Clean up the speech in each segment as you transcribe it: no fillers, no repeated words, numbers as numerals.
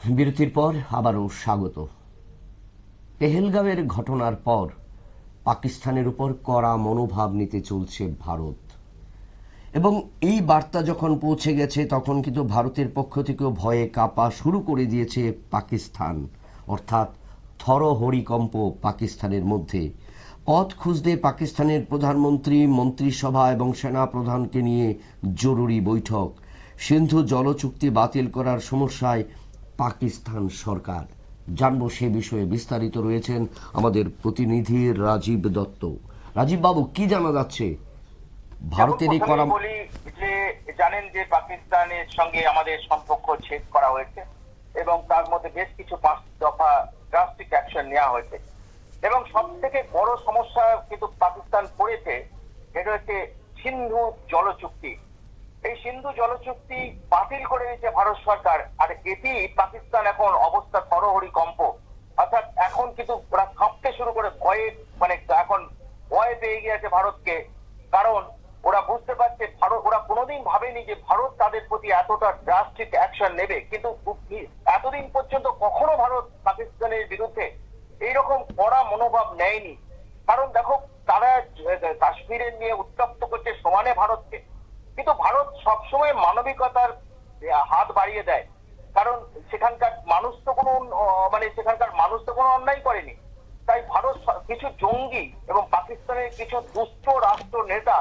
বিরতির পর আবারও স্বাগত। পেহেলগাঁওয়ের ঘটনার পর পাকিস্তানের উপর কড়া মনোভাব নিতে চলছে ভারত, এবং এই বার্তা যখন পৌঁছে গেছে তখন কিন্তু ভারতের পক্ষ থেকেও ভয়ে কাঁপা শুরু করে দিয়েছে পাকিস্তান, অর্থাৎ থরহরিকম্প পাকিস্তানের মধ্যে। পথ খুঁজতে পাকিস্তানের প্রধানমন্ত্রী, মন্ত্রিসভা এবং সেনা প্রধানকে নিয়ে জরুরি বৈঠক। সিন্ধু জল চুক্তি বাতিল করার সমস্যায় পাকিস্তান সরকার। জানবো সে বিষয়ে বিস্তারিত রয়েছেন আমাদের প্রতিনিধি রাজীব দত্ত। রাজীব বাবু, কি জানা যাচ্ছে ভারতের এই করা? বলি যে জানেন যে পাকিস্তানের সঙ্গে আমাদের সম্পর্ক ছেদ করা হয়েছে এবং তার মধ্যে বেশ কিছু 5 দফা ড্রাস্টিক অ্যাকশন নেওয়া হয়েছে, এবং সব থেকে বড় সমস্যা কিন্তু পাকিস্তান পড়েছে এটা হচ্ছে সিন্ধু জল চুক্তি। এই সিন্ধু জল চুক্তি বাতিল করে দিয়েছে ভারত সরকার, আর এটি পাকিস্তান এখন অবস্থা থরহরিকম্প, অর্থাৎ এখন কিন্তু ওরা কাঁপতে শুরু করে ভয়ে, মানে এখন ভয় পেয়ে গিয়েছে ভারতকে। কারণ ওরা বুঝতে পারছে ওরা কোনোদিন ভাবেনি যে ভারত তাদের প্রতি এতটা ড্রাস্টিক অ্যাকশন নেবে, কিন্তু এতদিন পর্যন্ত কখনো ভারত পাকিস্তানের বিরুদ্ধে এইরকম কড়া মনোভাব নেয়নি। কারণ দেখো, তারা কাশ্মীরের নিয়ে উত্তপ্ত করছে সমানে ভারতকে, কিন্তু ভারত সবসময় মানবিকতার হাত বাড়িয়ে দেয়। কারণ সেখানকার মানুষ তো কোনো অন্যায় করেনি। তাই ভারত কিছু জঙ্গি এবং পাকিস্তানের কিছু দুষ্ট রাষ্ট্র নেতা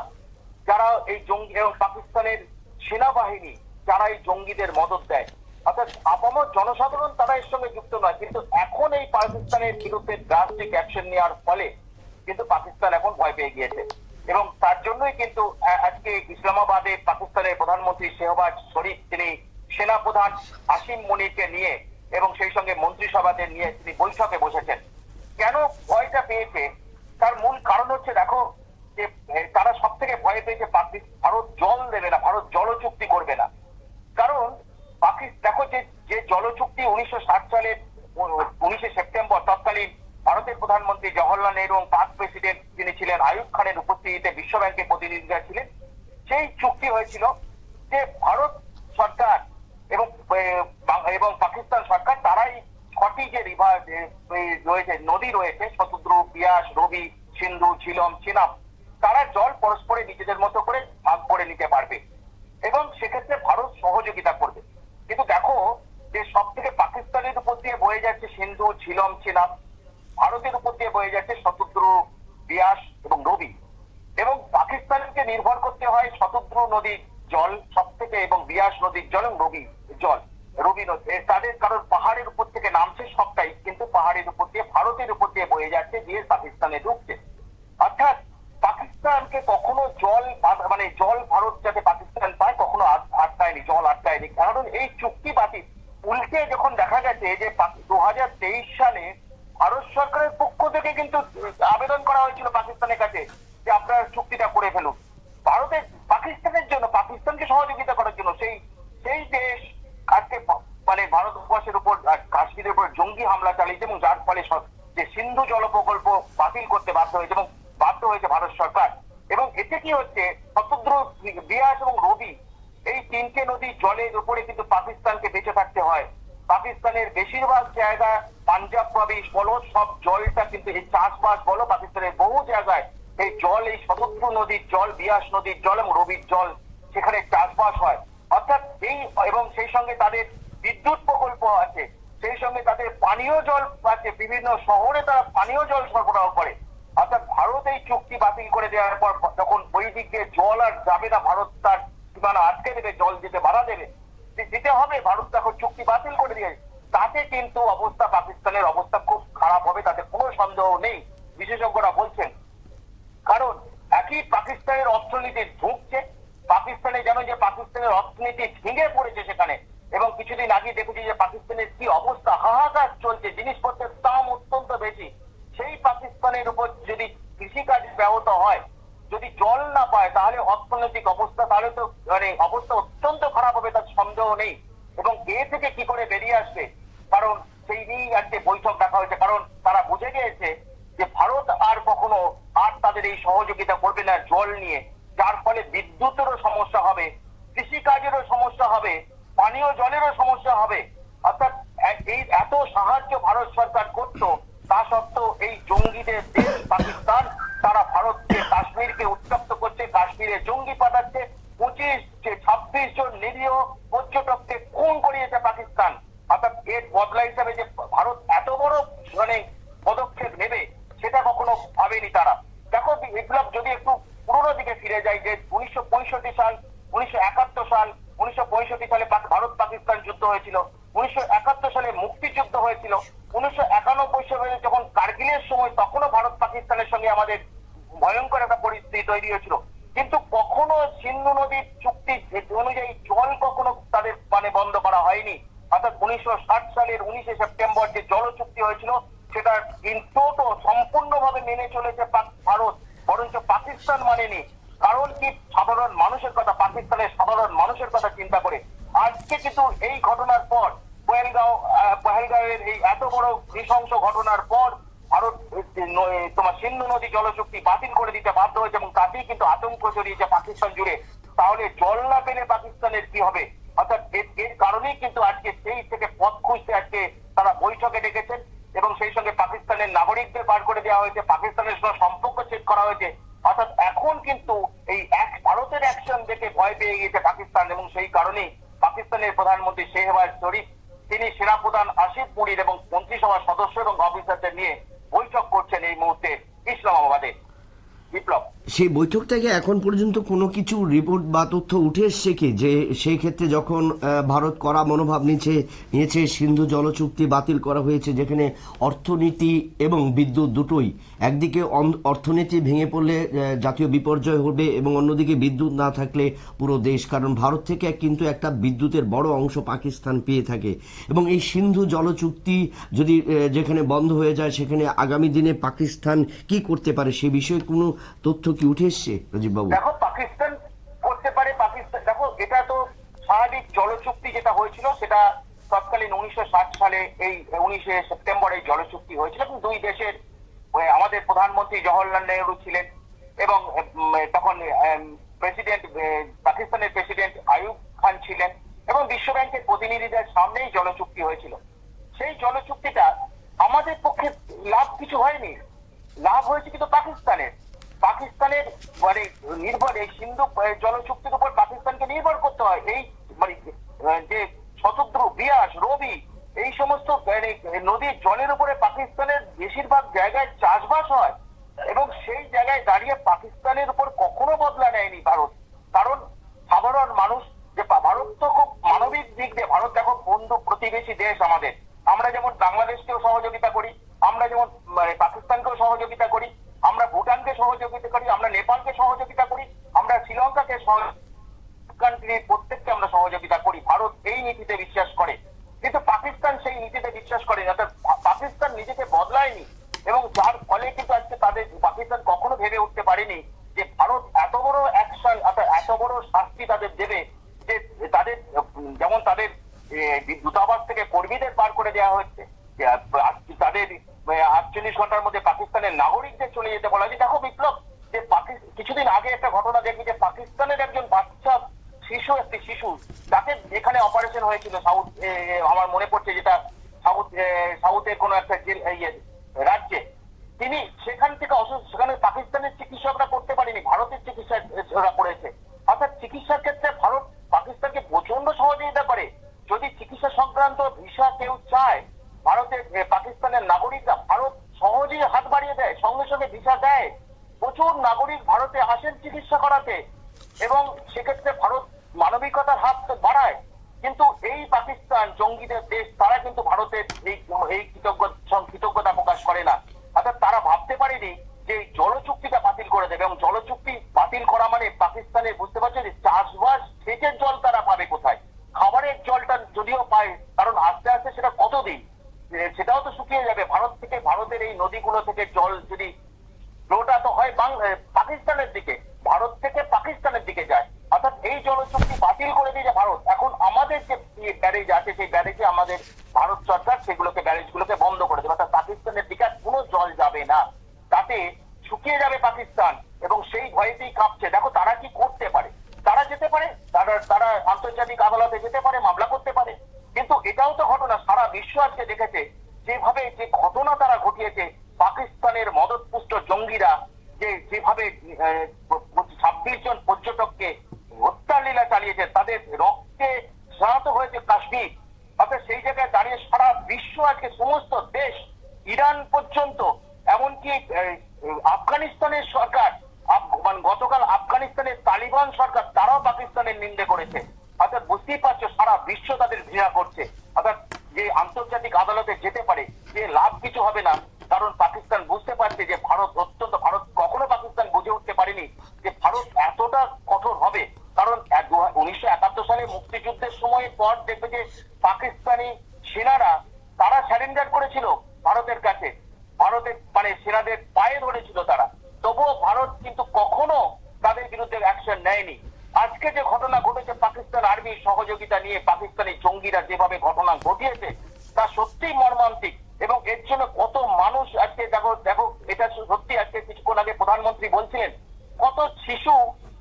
যারা এই জঙ্গি এবং পাকিস্তানের সেনাবাহিনী যারা এই জঙ্গিদের মদত দেয়, অর্থাৎ আপামর জনসাধারণ তারা এর সঙ্গে যুক্ত নয়, কিন্তু এখন এই পাকিস্তানের বিরুদ্ধে ড্রাস্টিক অ্যাকশন নেওয়ার ফলে কিন্তু পাকিস্তান এখন ভয় পেয়ে গিয়েছে। এবং তার জন্যই কিন্তু আজকে ইসলামাবাদে পাকিস্তানের প্রধানমন্ত্রী শেহবাজ শরীফ তিনি সেনা প্রধান আসিম মুনিরকে নিয়ে এবং সেই সঙ্গে মন্ত্রিসভাদের নিয়ে তিনি বৈঠকে বসেছেন। কেন ভয়টা পেয়েছে তার মূল কারণ হচ্ছে, দেখো যে তারা সব থেকে ভয় পেয়েছে ভারত জল দেবে না, ভারত জল চুক্তি করবে না। কারণ দেখো যে জল চুক্তি 1960 সালে 19শে সেপ্টেম্বর তৎকালীন ভারতের প্রধানমন্ত্রী জওহরলাল নেহরু এবং পাক প্রেসিডেন্ট যিনি ছিলেন আইয়ুব খানের উপস্থিতিতে বিশ্ব ব্যাংকের প্রতিনিধিরা ছিলেন, সেই চুক্তি হয়েছিল যে ভারত সরকার এবং পাকিস্তান সরকার তারাই 6টি যে রিভার রয়েছে, নদী রয়েছে, শতদ্রু, বিয়াস, রবি, সিন্ধু, ঝিলম, চিনাব, তারা জল পরস্পরের নিজেদের মতো করে ভাগ করে নিতে পারবে এবং সেক্ষেত্রে ভারত সহযোগিতা করবে। কিন্তু দেখো যে সব থেকে পাকিস্তানের উপর দিয়ে বয়ে যাচ্ছে সিন্ধু, ঝিলম, চিনাব, ভারতের উপর দিয়ে বয়ে যাচ্ছে শতদ্রু, বিয়াস এবং রবি, এবং পাকিস্তানকে নির্ভর করতে হয় শতদ্রু নদীর জল সব থেকে এবং বিয়াস নদীর জল এবং রবি নদী তাদের, কারণ পাহাড়ের উপর থেকে নামছে সবটাই, কিন্তু পাহাড়ের উপর দিয়ে ভারতের উপর দিয়ে বয়ে যাচ্ছে, দিয়ে পাকিস্তানে ঢুকছে। অর্থাৎ পাকিস্তানকে কখনো জল ভারত যাতে পাকিস্তান পায় কখনো জল আটকায়নি। কারণ এই চুক্তি বাতিল উল্টে যখন দেখা গেছে যে 2023 সালে ভারত সরকারের পক্ষ থেকে কিন্তু আবেদন করা হয়েছিল পাকিস্তানের কাছে যে আপনারা চুক্তিটা করে ফেলুন, পাকিস্তানের জন্য, পাকিস্তানকে সহযোগিতা করার জন্য। সেই দেশ আজকে ভারতবর্ষের উপর কাশ্মীরের উপর জঙ্গি হামলা চালিয়েছে এবং যার ফলে যে সিন্ধু জল প্রকল্প বাতিল করতে বাধ্য হয়েছে ভারত সরকার। এবং এতে কি হচ্ছে, শতদ্রু, বিয়াস এবং রবি এই 3টে নদীর জলের উপরে কিন্তু পাকিস্তানকে বেঁচে থাকতে হয়। পাকিস্তানের বেশিরভাগ জায়গা, পাঞ্জাব প্রদেশ বলো, সব জলটা কিন্তু এই চাষবাস বলো, পাকিস্তানের বহু জায়গায় এই জল, এই শতদ্রু নদীর জল, বিয়াস নদীর জল এবং রবির জল সেখানে চাষবাস হয়। অর্থাৎ এবং সেই সঙ্গে তাদের বিদ্যুৎ প্রকল্প আছে, সেই সঙ্গে তাদের পানীয় জল আছে, বিভিন্ন শহরে তারা পানীয় জল সরবরাহ করে। অর্থাৎ ভারত এই চুক্তি বাতিল করে দেওয়ার পর যখন ওই দিক দিয়ে জল আর যাবে না, ভারত তার সীমানা আটকে দেবে, জল যেতে বাধা দিতে হবে, ভারত এখন চুক্তি বাতিল করে দিয়েছে, তাতে কিন্তু পাকিস্তানের অবস্থা খুব খারাপ হবে, তাতে কোনো সন্দেহ নেই, বিশেষজ্ঞরা বলছেন। কারণ একই পাকিস্তানের অর্থনীতি ঢুকছে, পাকিস্তানে যেন যে পাকিস্তানের অর্থনীতি ভেঙে পড়েছে সেখানে, এবং কিছুদিন আগে দেখেছি যে পাকিস্তানের কি অবস্থা, হাহাকার চলছে, জিনিসপত্রের দাম অত্যন্ত বেশি। সেই পাকিস্তানের উপর যদি কৃষিকাজ ব্যাহত হয়, যদি জল না পায়, তাহলে অর্থনৈতিক অবস্থা, তাহলে তো অবস্থা অত্যন্ত খারাপ হবে, তার সন্দেহ নেই। এবং এ থেকে কি করে বেরিয়ে আসবে, কারণ সেই নিয়েই আজকে বৈঠক ডাকা হয়েছে। কারণ তারা বুঝে গিয়েছে যে ভারত আর তাদের এই সহযোগিতা করবে না জল নিয়ে, যার ফলে বিদ্যুতেরও সমস্যা হবে, কৃষিকাজেরও সমস্যা হবে, পানীয় জলেরও সমস্যা হবে। অর্থাৎ ভারত সরকার করতো, তা সত্ত্বেও এই জঙ্গিদের দেশ পাকিস্তান তারা ভারতকে কাশ্মীরকে উত্তপ্ত করছে, কাশ্মীরে জঙ্গি পাঠাচ্ছে, 26 জন নিরীহ পর্যটককে খুন করিয়েছে পাকিস্তান। অর্থাৎ এর বদলা হিসাবে যে ভারত এত বড় মানে পদক্ষেপ নেবে সেটা কখনো ভাবেনি তারা। দেখো বিপ্লব, যদি একটু পুরোনো দিকে ফিরে যায়, যে 1965 সাল, 1971 সাল, 1965 সালে ভারত পাকিস্তান যুদ্ধ হয়েছিল, 1971 সালে মুক্তিযুদ্ধ হয়েছিল, 1991 সালে যখন কার্গিলের সময় তখনও ভারত পাকিস্তানের সঙ্গে আমাদের ভয়ঙ্কর একটা পরিস্থিতি তৈরি হয়েছিল, কিন্তু কখনো সিন্ধু নদীর চুক্তি অনুযায়ী জল কখনো তাদের মানে বন্ধ করা হয়নি। অর্থাৎ 1960 সালের 19 সেপ্টেম্বর যে জল চুক্তি হয়েছিল সেটা কিন্তু সম্পূর্ণভাবে মেনে চলেছে ভারত, বরঞ্চ পাকিস্তান মানেনি। কারণ কি, সাধারণ মানুষের কথা, পাকিস্তানের সাধারণ মানুষের কথা চিন্তা করে। আজকে কিন্তু এই ঘটনার পর, পহেলগাঁওয়ের এই এত বড় নৃশংস ঘটনার পর ভারত তোমার সিন্ধু নদী জল চুক্তি বাতিল করে দিতে বাধ্য হয়েছে, এবং তাতেই কিন্তু আতঙ্ক ছড়িয়েছে পাকিস্তান জুড়ে। তাহলে জল না পেলে পাকিস্তানের কি হবে? অর্থাৎ এর কারণেই কিন্তু আজকে সেই থেকে পথ খুঁজতে আজকে তারা বৈঠকে ডেকেছেন, এবং সেই সঙ্গে পাকিস্তানের নাগরিকদের বার করে দেওয়া হয়েছে, পাকিস্তানের সঙ্গে সম্পর্ক চেক করা হয়েছে। অর্থাৎ এখন কিন্তু এই ভারতের অ্যাকশন দেখে ভয় পেয়ে গিয়েছে পাকিস্তান, এবং সেই কারণেই পাকিস্তানের প্রধানমন্ত্রী শেহবাজ শরীফ তিনি সেনাপ্রধান আসিফ মুনির এবং মন্ত্রিসভার সদস্য এবং অফিসারদের নিয়ে বৈঠক করছেন এই মুহূর্তে ইসলামাবাদে। বিপ্লব, সেই বৈঠক থেকে এখন পর্যন্ত কোনো কিছু রিপোর্ট বা তথ্য উঠে এসছে কি, যে সেই ক্ষেত্রে যখন ভারত কড়া মনোভাব নিয়েছে, সিন্ধু জল চুক্তি বাতিল করা হয়েছে, যেখানে অর্থনীতি এবং বিদ্যুৎ দুটোই, একদিকে অর্থনীতি ভেঙে পড়লে জাতীয় বিপর্যয় হবে, এবং অন্যদিকে বিদ্যুৎ না থাকলে পুরো দেশ, কারণ ভারত থেকে কিন্তু একটা বিদ্যুতের বড় অংশ পাকিস্তান পেয়ে থাকে। এবং এই সিন্ধু জল চুক্তি যদি যেখানে বন্ধ হয়ে যায়, সেখানে আগামী দিনে পাকিস্তান কি করতে পারে সে বিষয়ে কোনো তথ্য কি উঠে এসছে রাজীব বাবু? দেখো পাকিস্তান করতে পারে, পাকিস্তান দেখো এটা তো স্বাভাবিক জল চুক্তি যেটা হয়েছিল সেটা তৎকালীন 1960 সালে এই 19 সেপ্টেম্বর এই জল চুক্তি হয়েছিল, এবং দুই দেশের আমাদের প্রধানমন্ত্রী জওহরলাল নেহরু ছিলেন, এবং তখন প্রেসিডেন্ট পাকিস্তানের প্রেসিডেন্ট আইয়ুব খান ছিলেন, এবং বিশ্বব্যাংকের প্রতিনিধিদের সামনেই জল চুক্তি হয়েছিল। সেই জল চুক্তিটা আমাদের পক্ষে লাভ কিছু হয়নি, লাভ হয়েছে কিন্তু পাকিস্তানের মানে নির্ভর এই সিন্ধু জল চুক্তির উপর পাকিস্তানকে নির্ভর করতে হয়। এই মানে যে শতদ্রু, বিয়াস, রবি, এই সমস্ত নদীর জলের উপরে পাকিস্তানের বেশিরভাগ জায়গায় চাষবাস হয়, এবং সেই জায়গায় দাঁড়িয়ে পাকিস্তানের উপর কখনো বদলা নেয়নি ভারত। কারণ সাধারণ মানুষ, যে ভারত তো খুব মানবিক দিক দিয়ে, ভারত দেখো বন্ধু প্রতিবেশী দেশ আমাদের, আমরা যেমন বাংলাদেশকেও সহযোগিতা করি, আমরা যেমন পাকিস্তানকেও সহযোগিতা করি, আমরা ভুটানকে সহযোগিতা করি, আমরা নেপালকে সহযোগিতা করি, আমরা শ্রীলঙ্কাকে প্রত্যেককে আমরা সহযোগিতা করি। ভারত এই নীতিতে বিশ্বাস করে, কিন্তু পাকিস্তান সেই নীতিতে বিশ্বাস করে না। পাকিস্তান নিজেকে বদলায়নি, এবং যার ফলে কিন্তু আজকে পাকিস্তান কখনো ভেবে উঠতে পারেনি যে ভারত এত বড় অ্যাকশন, এত বড় শাস্তি তাদের দেবে, যে তাদের যেমন তাদের দূতাবাস থেকে কর্মীদের বার করে দেওয়া হচ্ছে, তাদের 48 ঘন্টার মধ্যে পাকিস্তানের নাগরিকদের চলে যেতে বলা হয়েছে। দেখো বিপ্লব, যে কিছুদিন আগে একটা ঘটনা দেখবি যে পাকিস্তানের একজন বাচ্চা একটি শিশু যাকে এখানে অপারেশন হয়েছিল সাউথ, আমার মনে পড়ছে যেটা সাউথের কোনো একটা রাজ্যে, তিনি সেখান থেকে সেখানে পাকিস্তানের চিকিৎসকরা করতে পারেনি, ভারতের চিকিৎসকরা করেছে। অর্থাৎ চিকিৎসার ক্ষেত্রে ভারত পাকিস্তানকে প্রচন্ড সহযোগিতা করে। যদি চিকিৎসা সংক্রান্ত ভিসা কেউ চায় ভারতের, পাকিস্তানের নাগরিকরা ভারত সহজেই হাত বাড়িয়ে দেয়, সঙ্গে সঙ্গে ভিসা দেয়। প্রচুর নাগরিক ভারতে আসেন চিকিৎসা করাতে, এবং সেক্ষেত্রে ভারত মানবিকতার হাত বাড়ায়। কিন্তু এই পাকিস্তান জঙ্গিদের দেশ, তারা কিন্তু ভারতের এই কৃতজ্ঞতা প্রকাশ করে না। অর্থাৎ তারা ভাবতে পারেনি যে জল চুক্তিটা বাতিল করে দেবে, এবং জল চুক্তি বাতিল করা মানে পাকিস্তানে বুঝতে পারছে যে চাষবাস সেচের জল তারা পাবে কোথায়, খাবারের জলটা যদিও পায়, কারণ আস্তে আস্তে সেটা কতদিন সেটাও তো শুকিয়ে যাবে। ভারত থেকে, ভারতের এই নদীগুলো থেকে জল যদি ফ্লোটা তো হয় পাকিস্তানের দিকে, ভারত থেকে পাকিস্তানের দিকে যায়। অর্থাৎ এই জল চুক্তি বাতিল করে দিয়েছে ভারত। এখন আমাদের যে ব্যারেজ আছে সেই ব্যারেজে আমাদের ভারত সরকার ব্যারেজগুলোকে বন্ধ করে দেবে, অর্থাৎ পাকিস্তানের দিকে কোনো জল যাবে না, তাতে শুকিয়ে যাবে পাকিস্তান, এবং সেই ভয়েতেই কাঁপছে। দেখো তারা কি করতে পারে, তারা যেতে পারে, তারা আন্তর্জাতিক আদালতে যেতে পারে, মামলা করতে পারে, কিন্তু এটাও তো ঘটনা সারা বিশ্ব আজকে দেখেছে যেভাবে যেভাবে যে ঘটনা তারা ঘটিয়েছে, পাকিস্তানের মদতপুষ্ট জঙ্গিরা যেভাবে 26 জন পর্যটককে হত্যার লীলা চালিয়েছে, তাদের রক্তে স্নাত হয়েছে কাশ্মীর। অর্থাৎ সেই জায়গায় দাঁড়িয়ে সারা বিশ্ব আজকে সমস্ত দেশ, ইরান পর্যন্ত, এমনকি আফগানিস্তানের সরকার, মানে গতকাল আফগানিস্তানের তালিবান সরকার, তারাও পাকিস্তানের নিন্দে করেছে। অর্থাৎ বুঝতেই পারছো সারা বিশ্ব তাদের ঘৃণা করছে। অর্থাৎ যে আন্তর্জাতিক আদালতে যেতে পারে, যে লাভ কিছু হবে না, কারণ পাকিস্তান বুঝতে পারছে যে ভারত ভারত কখনো পাকিস্তান বুঝে উঠতে পারেনি যে ভারত এতটা কঠোর হবে। কারণ 1971 সালে মুক্তিযুদ্ধের সময় পর দেখবে যে পাকিস্তানি সেনারা তারা স্যারেন্ডার করেছিল ভারতের কাছে, ভারতের মানে সেনাদের পায়ে ধরেছিল তারা, তবুও ভারত কিন্তু কখনো তাদের বিরুদ্ধে অ্যাকশন নেয়নি। আজকে যে ঘটনা ঘটেছে, পাকিস্তান আর্মির সহযোগিতা নিয়ে পাকিস্তানি জঙ্গিরা যেভাবে ঘটনা ঘটিয়েছে, তা সত্যিই মর্মান্তিক। এবং এর জন্য কত মানুষ আজকে দেখো এটা সত্যি, আজকে কিছুক্ষণ আগে প্রধানমন্ত্রী বলছিলেন কত শিশু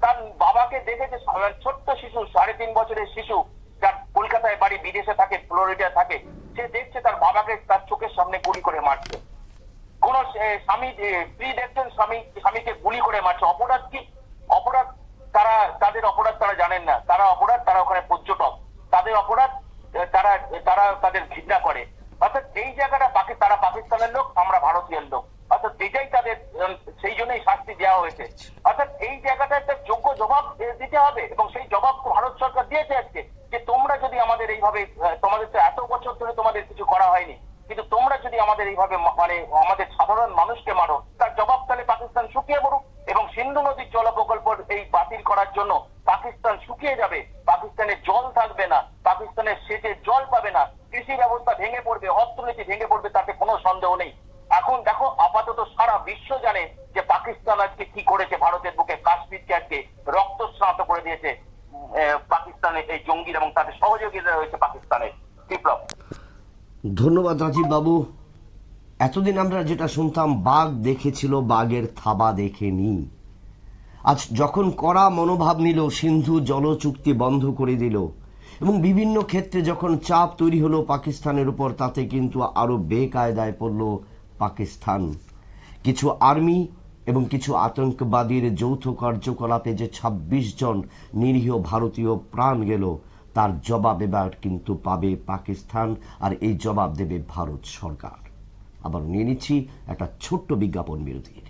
তার বাবাকে দেখেছে, ছোট্ট শিশু, 3.5 বছরের শিশু, যার কলকাতায় বাড়ি, বিদেশে থাকে, ফ্লোরিডা থাকে, সে দেখছে তার বাবাকে তার চোখের সামনে গুলি করে মারছে। কোন স্বামী, স্ত্রী দেখছেন স্বামীকে গুলি করে মারছে। অপরাধ কি? অপরাধ তাদের অপরাধ তারা জানেন না, তারা অপরাধ, তারা ওখানে পর্যটক, তাদের অপরাধ তারা তাদের ঘৃণা করে। অর্থাৎ এই জায়গাটা তারা পাকিস্তানের লোক, আমরা ভারতীয় লোক, অর্থাৎ এটাই তাদের, সেই জন্যই শাস্তি দেওয়া হয়েছে। অর্থাৎ এই জায়গাটা একটা যোগ্য জবাব দিতে হবে, এবং সেই জবাব ভারত সরকার দিয়েছে আজকে, যে তোমরা যদি আমাদের এইভাবে, তোমাদের তো এত বছর ধরে তোমাদের কিছু করা হয়নি, কিন্তু তোমরা যদি আমাদের এইভাবে মানে আমাদের সাধারণ মানুষকে মারো, তার জবাব তাহলে পাকিস্তান শুকিয়ে পড়ুক। এবং সিন্ধু নদীর জল প্রকল্প এই বাতিল করার জন্য পাকিস্তান শুকিয়ে যাবে, পাকিস্তানের জল থাকবে না, পাকিস্তানের সেচের জল পাবে না, কৃষি ব্যবস্থা ভেঙে পড়বে, অর্থনীতি ভেঙে পড়বে, তাতে কোনো সন্দেহ নেই। এখন দেখো আপাতত সারা বিশ্ব জানে যে পাকিস্তান আজকে কি করেছে, ভারতের বুকে কাশ্মীরকে আজকে রক্তস্নাত করে দিয়েছে পাকিস্তানের এই জঙ্গির, এবং তাদের সহযোগিতা রয়েছে পাকিস্তানের। বিপ্লব। ধন্যবাদ রাজীব বাবু। এতদিন আমরা যেটা শুনতাম, বাঘ দেখেছিল, বাঘের থাবা দেখেনি। আজ যখন কড়া মনোভাব নিল, সিন্ধু জল চুক্তি বন্ধ করে দিল, এবং বিভিন্ন ক্ষেত্রে যখন চাপ তৈরি হলো পাকিস্তানের উপর, তাতে কিন্তু আরো বেকায়দায় পড়ল পাকিস্তান। কিছু আর্মি এবং কিছু আতঙ্কবাদীর যৌথ কার্যকলাপে যে 26 জন নিরীহ ভারতীয় প্রাণ গেল, তার জবাব এবার কিন্তু পাবে পাকিস্তান, আর এই জবাব দেবে ভারত সরকার। আবার নিয়ে নিচ্ছি একটা ছোট্ট বিজ্ঞাপন বিরতির।